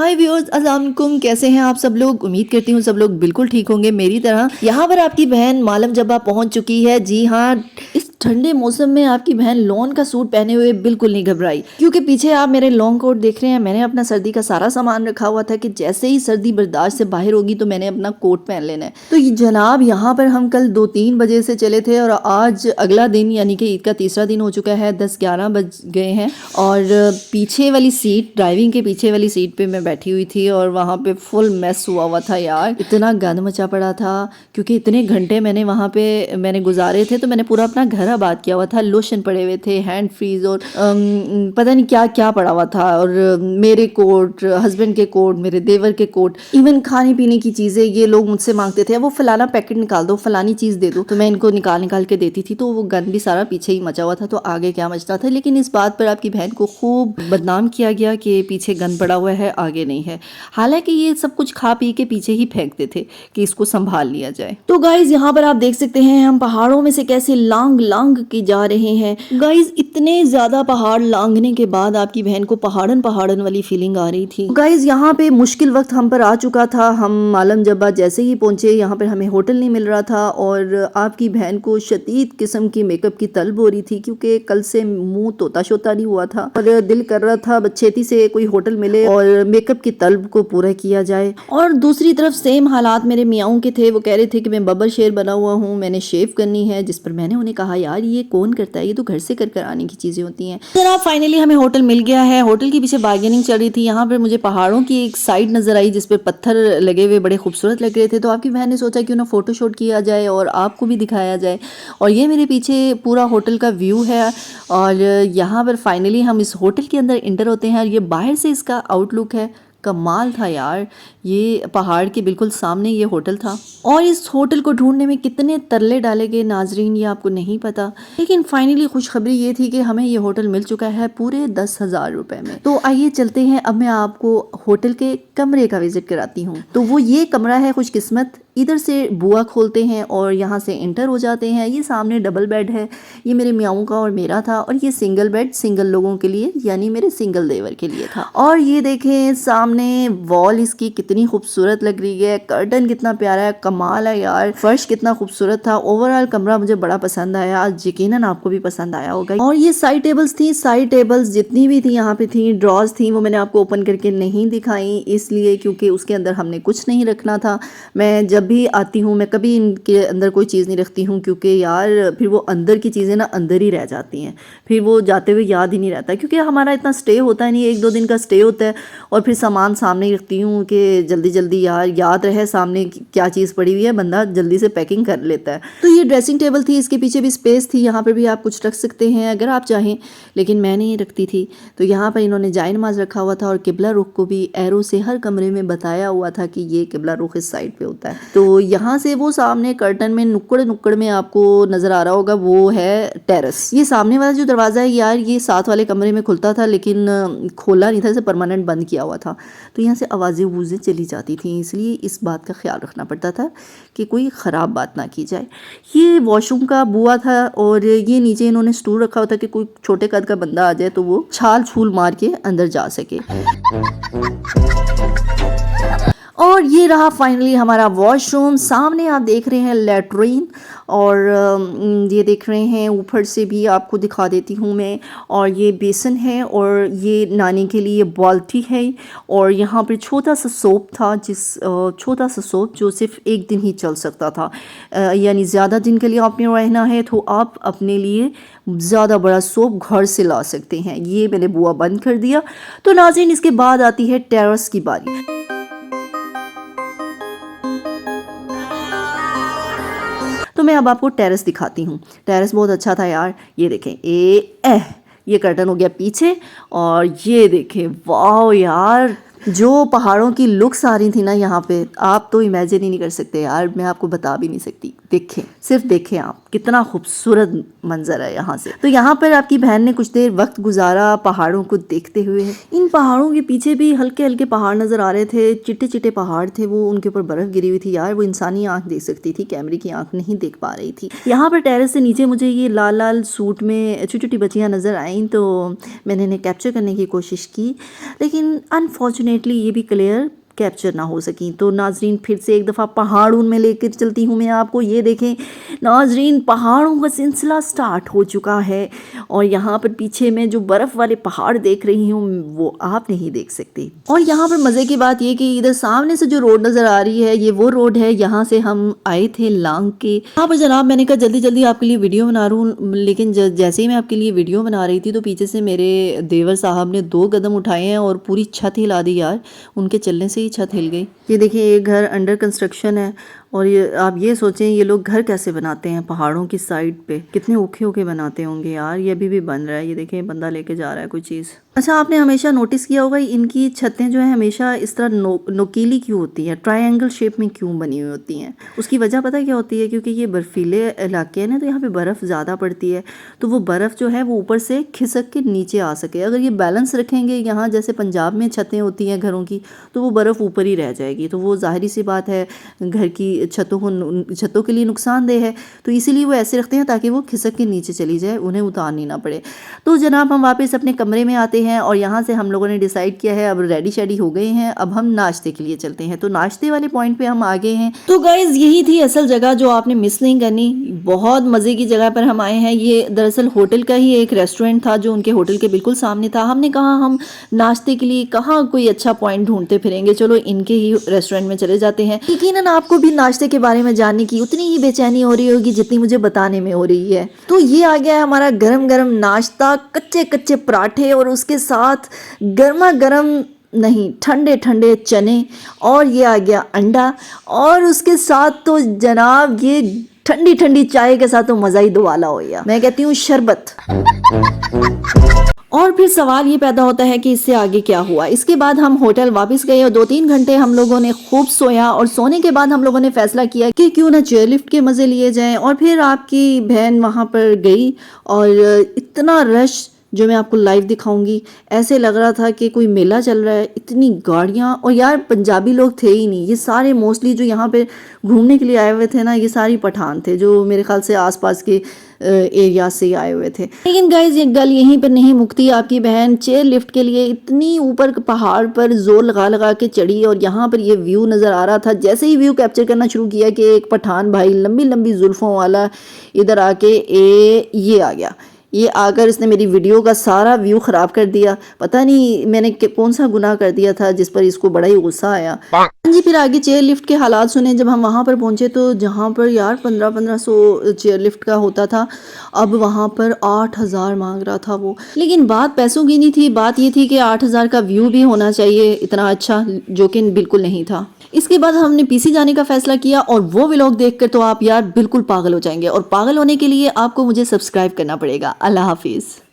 हाय viewers, अस्सलाम वालेकुम। कैसे हैं आप सब लोग? उम्मीद करती हूँ सब लोग बिल्कुल ठीक होंगे मेरी तरह। यहाँ पर आपकी बहन मालम जब्बा पहुँच चुकी है। जी हाँ, इस ठंडे मौसम में आपकी बहन लॉन का सूट पहने हुए बिल्कुल नहीं घबराई, क्योंकि पीछे आप मेरे लॉन्ग कोट देख रहे हैं। मैंने अपना सर्दी का सारा सामान रखा हुआ था कि जैसे ही सर्दी बर्दाश्त से बाहर होगी तो मैंने अपना कोट पहन लेना है। तो जनाब यहाँ पर हम कल 2-3 बजे से चले थे और आज अगला दिन यानी कि ईद का तीसरा दिन हो चुका है। 10-11 बज गए हैं और पीछे वाली सीट, ड्राइविंग के पीछे वाली सीट पे मैं बैठी हुई थी और वहाँ पे फुल मैस हुआ था यार। इतना गंद मचा पड़ा था क्योंकि इतने घंटे मैंने वहाँ पे गुजारे थे। तो मैंने पूरा अपना घर आबाद किया हुआ था, लोशन पड़े हुए थे, हैंड फ्रीज और पता नहीं क्या क्या पड़ा हुआ था। और मेरे कोट, हस्बैंड के कोट, मेरे देवर के कोट, इवन खाने पीने की चीज़ें ये लोग मुझसे मांगते थे, वो फलाना पैकेट निकाल दो, फलानी चीज़ दे दो, तो मैं इनको निकाल निकाल के देती थी। तो वो गंद भी सारा पीछे ही मचा हुआ था, तो आगे क्या मचता था। लेकिन इस बात पर आपकी बहन को खूब बदनाम किया गया कि पीछे गंद पड़ा हुआ है, आगे नहीं है। हालांकि ये सब कुछ खा पी के पीछे ही फेंकते थे कि इसको संभाल लिया जाए। तो गाइज यहाँ पर आप देख सकते हैं हम पहाड़ों में से कैसे लांग लांग के जा रहे हैं। गाइज इतने ज्यादा पहाड़ लांगने के बाद आपकी बहन को पहाड़न पहाड़न वाली फीलिंग आ रही थी। गाइज यहाँ पे मुश्किल वक्त हम पर आ चुका था। हम मालम जब्बा जैसे ही पहुंचे यहाँ पर हमें होटल नहीं मिल रहा था और आपकी बहन को शदीद किस्म की मेकअप की तलब हो रही थी, क्योंकि कल से मुंह तोता शोता नहीं हुआ था और दिल कर रहा था छेती से कोई होटल मिले और मेकअप की तलब को पूरा किया जाए। और दूसरी तरफ सेम हालात मेरे मियाओं के थे। वो कह रहे थे कि मैं बबर शेर बना हुआ हूँ, मैंने शेव करनी है, जिस पर मैंने उन्हें कहा यार ये कौन करता है, ये तो घर से कर आने की चीजें होती हैं। जनाब फाइनली हमें होटल मिल गया है। होटल के पीछे बार्गेनिंग चल रही थी। यहाँ पर मुझे पहाड़ों की एक साइड नजर आई जिस पर पत्थर लगे हुए बड़े खूबसूरत लग रहे थे। तो आपकी बहन ने सोचा क्यों ना फोटोशूट किया जाए और आपको भी दिखाया जाए। और ये मेरे पीछे पूरा होटल का व्यू है और यहाँ पर फाइनली हम इस होटल के अंदर इंटर होते हैं और ये बाहर से इसका आउटलुक है। कमाल था यार, ये पहाड़ के बिल्कुल सामने ये होटल था और इस होटल को ढूंढने में कितने तरले डाले गए नाजरीन ये आपको नहीं पता। लेकिन फाइनली खुशखबरी ये थी कि हमें ये होटल मिल चुका है पूरे 10,000 रुपए में। तो आइए चलते हैं, अब मैं आपको होटल के कमरे का विजिट कराती हूँ। तो वो ये कमरा है खुशकिस्मत। इधर से बुआ खोलते हैं और यहाँ से एंटर हो जाते हैं। ये सामने डबल बेड है, ये मेरे मियाओं का और मेरा था। और ये सिंगल बेड सिंगल लोगों के लिए यानी मेरे सिंगल देवर के लिए था। और ये देखें सामने वॉल इसकी कितनी खूबसूरत लग रही है, कर्टन कितना प्यारा है, कमाल है यार, फर्श कितना खूबसूरत था। ओवरऑल कमरा मुझे बड़ा पसंद आया, यकीनन आपको भी पसंद आया होगा। और ये साइड टेबल्स थी, साइड टेबल्स जितनी भी थी यहाँ पे थी, ड्रॉज थी, वो मैंने आपको ओपन करके नहीं दिखाई इसलिए क्योंकि उसके अंदर हमने कुछ नहीं रखना था। मैं जब भी आती हूँ मैं कभी इनके अंदर कोई चीज़ नहीं रखती हूँ, क्योंकि यार फिर वो अंदर की चीज़ें ना अंदर ही रह जाती हैं, फिर वो जाते हुए याद ही नहीं रहता, क्योंकि हमारा इतना स्टे होता है नहीं, 1-2 दिन का स्टे होता है। और फिर सामान सामने ही रखती हूँ कि जल्दी जल्दी यार याद रहे सामने क्या चीज़ पड़ी हुई है, बंदा जल्दी से पैकिंग कर लेता है। तो ये ड्रेसिंग टेबल थी, इसके पीछे भी स्पेस थी, यहाँ पर भी आप कुछ रख सकते हैं अगर आप चाहें, लेकिन मैं नहीं रखती थी। तो यहाँ पर इन्होंने जाए नमाज रखा हुआ था और किबला रुख को भी एरो से हर कमरे में बताया हुआ था कि ये किबला रुख इस साइड पे होता है। तो यहाँ से वो सामने कर्टन में नुक्कड़ नुक्कड़ में आपको नजर आ रहा होगा वो है टेरेस। ये सामने वाला जो दरवाजा है यार ये साथ वाले कमरे में खुलता था लेकिन खोला नहीं था, इसे परमानेंट बंद किया हुआ था। तो यहाँ से आवाज़ें वूजें चली जाती थी, इसलिए इस बात का ख्याल रखना पड़ता था कि कोई ख़राब बात ना की जाए। ये वॉशरूम का बुआ था और ये नीचे इन्होंने स्टूल रखा होता कि कोई छोटे कद का बंदा आ जाए तो वो छाल छूल मार के अंदर जा सके। और ये रहा फाइनली हमारा वॉशरूम। सामने आप देख रहे हैं लेट्रिन और ये देख रहे हैं ऊपर से भी आपको दिखा देती हूँ मैं। और ये बेसन है और ये नानी के लिए बाल्टी है और यहाँ पर छोटा सा सोप था, छोटा सा सोप जो सिर्फ एक दिन ही चल सकता था, यानी ज़्यादा दिन के लिए आपने रहना है तो आप अपने लिए ज़्यादा बड़ा सोप घर से ला सकते हैं। ये मैंने बुआ बंद कर दिया। तो नाज़रीन इसके बाद आती है टेरेस की बारी। तो मैं अब आपको टेरेस दिखाती हूँ। टेरेस बहुत अच्छा था यार, ये देखें ये कर्टन हो गया पीछे और ये देखें वाह यार, जो पहाड़ों की लुक्स आ रही थी ना यहाँ पे, आप तो इमेजिन ही नहीं कर सकते यार, मैं आपको बता भी नहीं सकती। देखें, सिर्फ देखें आप, कितना खूबसूरत मंजर है यहाँ से। तो यहाँ पर आपकी बहन ने कुछ देर वक्त गुजारा पहाड़ों को देखते हुए। इन पहाड़ों के पीछे भी हल्के हल्के पहाड़ नजर आ रहे थे, चिट्टे चिट्टे पहाड़ थे, वो उनके ऊपर बर्फ गिरी हुई थी यार, वो इंसानी आंख देख सकती थी, कैमरे की आंख नहीं देख पा रही थी। यहाँ पर टेरेस से नीचे मुझे ये लाल लाल सूट में छोटी छोटी बच्चियाँ नजर आईं, तो मैंने इन्हें कैप्चर करने की कोशिश की, लेकिन अनफॉर्चुनेट अनफॉर्चुनेटली ये भी क्लियर कैप्चर ना हो सकी। तो नाजरीन फिर से एक दफ़ा पहाड़ों में लेकर चलती हूँ मैं आपको। ये देखें नाजरीन, पहाड़ों का सिलसिला स्टार्ट हो चुका है और यहाँ पर पीछे में जो बर्फ़ वाले पहाड़ देख रही हूँ वो आप नहीं देख सकती। और यहाँ पर मज़े की बात ये कि इधर सामने से जो रोड नज़र आ रही है ये वो रोड है, यहाँ से हम आए थे लांग के। यहाँ पर जनाब मैंने कहा जल्दी जल्दी आपके लिए वीडियो बना रहा हूँ, लेकिन जैसे ही मैं आपके लिए वीडियो बना रही थी तो पीछे से मेरे देवर साहब ने 2 कदम उठाए हैं और पूरी छत हिला दी यार, उनके चलने से ही छत हिल गई। ये देखिए ये घर अंडर कंस्ट्रक्शन है और ये आप ये सोचें ये लोग घर कैसे बनाते हैं पहाड़ों की साइड पे, कितने औखे औखे बनाते होंगे यार। ये अभी भी बन रहा है, ये देखिए बंदा लेके जा रहा है कोई चीज़। अच्छा आपने हमेशा नोटिस किया होगा इनकी छतें जो है हमेशा इस तरह नोकीली क्यों होती है, ट्रायंगल शेप में क्यों बनी हुई होती हैं? उसकी वजह पता क्या होती है? क्योंकि ये बर्फीले इलाके हैं ना, तो यहाँ पे बर्फ़ ज़्यादा पड़ती है, तो वो बर्फ़ जो है वो ऊपर से खिसक के नीचे आ सके। अगर ये बैलेंस रखेंगे यहाँ जैसे पंजाब में छतें होती हैं घरों की, तो वो बर्फ़ ऊपर ही रह जाएगी, तो वो जाहिर सी बात है घर की छतों के लिए नुकसानदेह है। तो इसीलिए वो ऐसे रखते हैं ताकि वो खिसक के नीचे चली जाए, उन्हें उतारनी ना पड़े। तो जनाब हम वापस अपने कमरे में आते हैं और यहाँ से हम लोगों ने डिसाइड किया है, अब रेडी शेडी हो गए हैं, अब हम नाश्ते के लिए चलते हैं। तो नाश्ते वाले पॉइंट पे हम आ गए हैं। तो गाइज यही थी असल जगह जो आपने मिस नहीं करनी, बहुत मज़े की जगह पर हम आए हैं। ये दरअसल होटल का ही एक रेस्टोरेंट था जो उनके होटल के बिल्कुल सामने था। हमने कहा हम नाश्ते के लिए कहाँ कोई अच्छा पॉइंट ढूंढते फिरेंगे, चलो इनके ही रेस्टोरेंट में चले जाते हैं। यकीनन आपको भी नाश्ते के बारे में जानने की उतनी ही बेचैनी हो रही होगी जितनी मुझे बताने में हो रही है। तो ये आ गया है हमारा गरम गरम नाश्ता, कच्चे कच्चे पराठे और उसके साथ गर्मा गर्म नहीं ठंडे ठंडे चने, और ये आ गया अंडा, और उसके साथ तो जनाब ये ठंडी ठंडी चाय के साथ तो मज़ा ही दुआला हो गया, मैं कहती हूँ शरबत। और फिर सवाल ये पैदा होता है कि इससे आगे क्या हुआ। इसके बाद हम होटल वापस गए और 2-3 घंटे हम लोगों ने खूब सोया, और सोने के बाद हम लोगों ने फैसला किया कि क्यों ना चेयरलिफ्ट के मज़े लिए जाएं। और फिर आपकी बहन वहाँ पर गई और इतना रश जो मैं आपको लाइव दिखाऊंगी, ऐसे लग रहा था कि कोई मेला चल रहा है, इतनी गाड़ियाँ। और यार पंजाबी लोग थे ही नहीं, ये सारे मोस्टली जो यहाँ पे घूमने के लिए आए हुए थे ना, ये सारी पठान थे जो मेरे ख्याल से आसपास के एरिया से आए हुए थे। लेकिन गाइज ये गल यहीं पर नहीं मुकती। आपकी बहन चेयर लिफ्ट के लिए इतनी ऊपर पहाड़ पर जोर लगा लगा के चढ़ी, और यहाँ पर ये व्यू नज़र आ रहा था। जैसे ही व्यू कैप्चर करना शुरू किया कि एक पठान भाई लंबी लंबी जुल्फों वाला इधर आके ये आ गया, ये आकर इसने मेरी वीडियो का सारा व्यू ख़राब कर दिया। पता नहीं मैंने कौन सा गुनाह कर दिया था जिस पर इसको बड़ा ही गुस्सा आया। जी फिर आगे चेयर लिफ्ट के हालात सुने। जब हम वहाँ पर पहुँचे तो जहाँ पर यार 1500 चेयर लिफ्ट का होता था, अब वहाँ पर 8000 मांग रहा था वो। लेकिन बात पैसों की नहीं थी, बात ये थी कि 8000 का व्यू भी होना चाहिए इतना अच्छा, जो कि बिल्कुल नहीं था। इसके बाद हमने पीसी जाने का फैसला किया, और वो व्लॉग देखकर तो आप यार बिल्कुल पागल हो जाएंगे, और पागल होने के लिए आपको मुझे सब्सक्राइब करना पड़ेगा। अल्लाह हाफिज़।